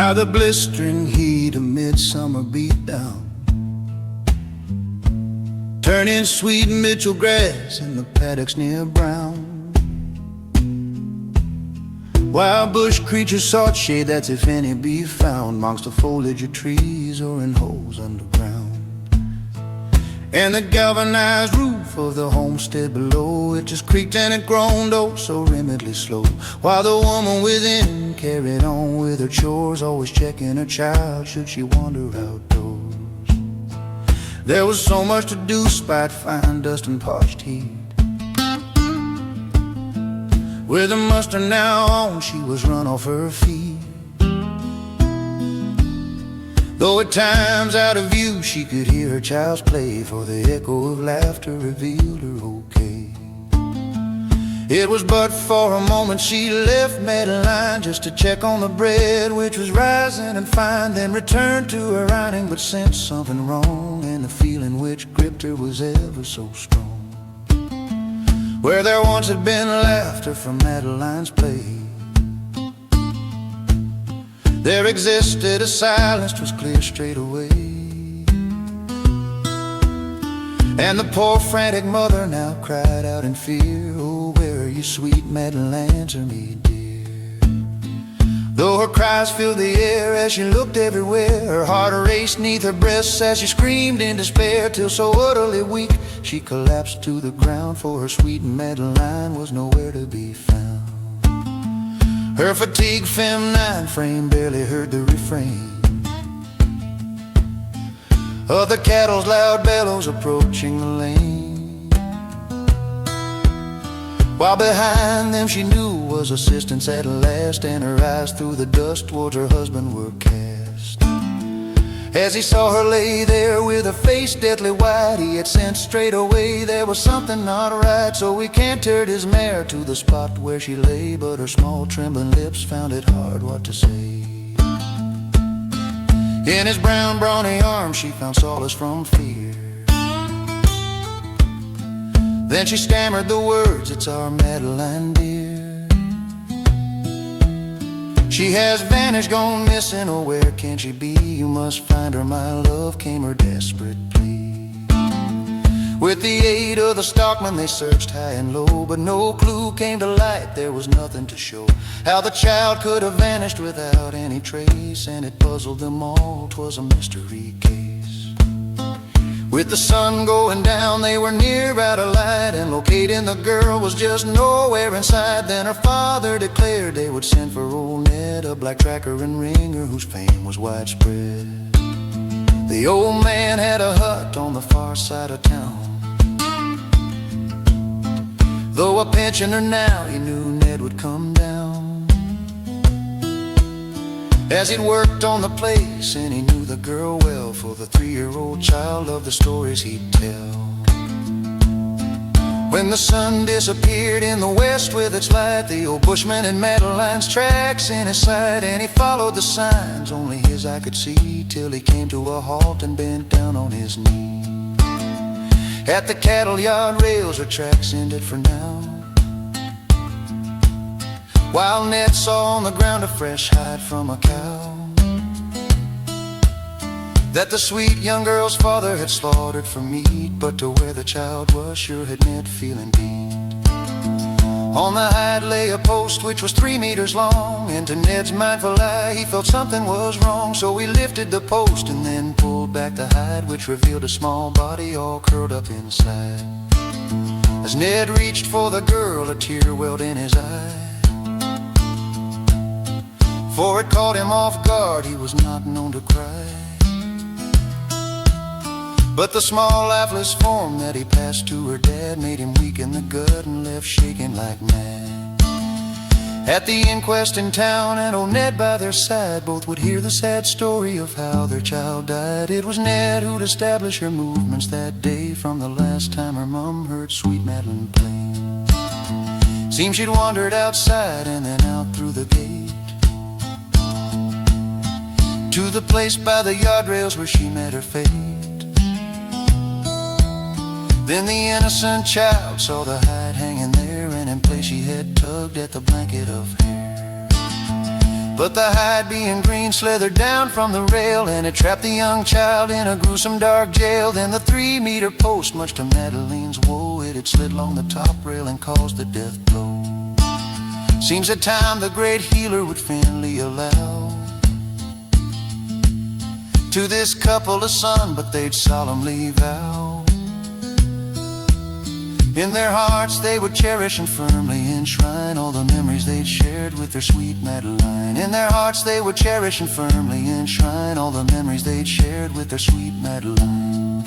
by the blistering heat of midsummer beatdown, turning sweet Mitchell grass in the paddocks near Brown. Wild bush creatures sought shade, that's if any be found, amongst the foliage of trees or in holes underground. And the galvanized roof of the homestead below, it just creaked and it groaned, oh so remotely slow, while the woman within carried on with her chores, always checking her child should she wander outdoors. There was so much to do, spite fine dust and parched heat. With her muster now on, she was run off her feet. Though at times out of view she could hear her child's play, for the echo of laughter revealed her okay. It was but for a moment she left Madeline, just to check on the bread which was rising and fine, then returned to her ironing, but sensed something wrong, and the feeling which gripped her was ever so strong. Where there once had been laughter from Madeline's play, there existed a silence 'twas clear straight away. And the poor frantic mother now cried out in fear, oh where are you, sweet Madeline, answer me dear. Though her cries filled the air as she looked everywhere, her heart raced neath her breasts as she screamed in despair, till so utterly weak she collapsed to the ground, for her sweet Madeline was nowhere to be found. Her fatigued feminine frame barely heard the refrain of the cattle's loud bellows approaching the lane, while behind them she knew was assistance at last, and her eyes through the dust towards her husband were cast. As he saw her lay there with her face deathly white, he had sensed straight away there was something not right, so he cantered his mare to the spot where she lay, but her small trembling lips found it hard what to say. In his brown brawny arms she found solace from fear. Then she stammered the words, it's our Madeline dear. She has vanished, gone missing, oh where can she be? You must find her, my love, came her desperate plea. With the aid of the stockman they searched high and low, but no clue came to light, there was nothing to show how the child could have vanished without any trace, and it puzzled them all, 'twas a mystery case. With the sun going down they were near out of light, and locating the girl was just nowhere in sight. Then her father declared they would send for old Ned, a black tracker and ringer whose fame was widespread. The old man had a hut on the far side of town. Though a pensioner now, he knew Ned would come down, as he'd worked on the place and he knew the girl well, for the 3-year-old child loved the stories he'd tell. When the sun disappeared in the west with its light, the old bushman had Madeline's tracks in his sight, and he followed the signs only his eye could see, till he came to a halt and bent down on his knee. At the cattle yard rails her tracks ended for now, while Ned saw on the ground a fresh hide from a cow that the sweet young girl's father had slaughtered for meat. But to where the child was, sure had Ned feeling beat. On the hide lay a post which was 3 meters long, and to Ned's mindful eye he felt something was wrong. So he lifted the post and then pulled back the hide, which revealed a small body all curled up inside. As Ned reached for the girl, a tear welled in his eye, for it caught him off guard, he was not known to cry. But the small lifeless form that he passed to her dad made him weak in the gut and left shaking like mad. At the inquest in town and old Ned by their side, both would hear the sad story of how their child died. It was Ned who'd establish her movements that day, from the last time her mom heard sweet Madeline play. Seemed she'd wandered outside and then out through the gate, to the place by the yard rails where she met her fate. Then the innocent child saw the hide hanging there, and in place she had tugged at the blanket of hair. But the hide being green slithered down from the rail, and it trapped the young child in a gruesome dark jail. Then the 3-meter post, much to Madeline's woe, it had slid along the top rail and caused the death blow. Seems at time the great healer would finally allow to this couple a son, but they'd solemnly vow in their hearts they would cherish and firmly enshrine all the memories they'd shared with their sweet Madeline. In their hearts they would cherish and firmly enshrine all the memories they'd shared with their sweet Madeline.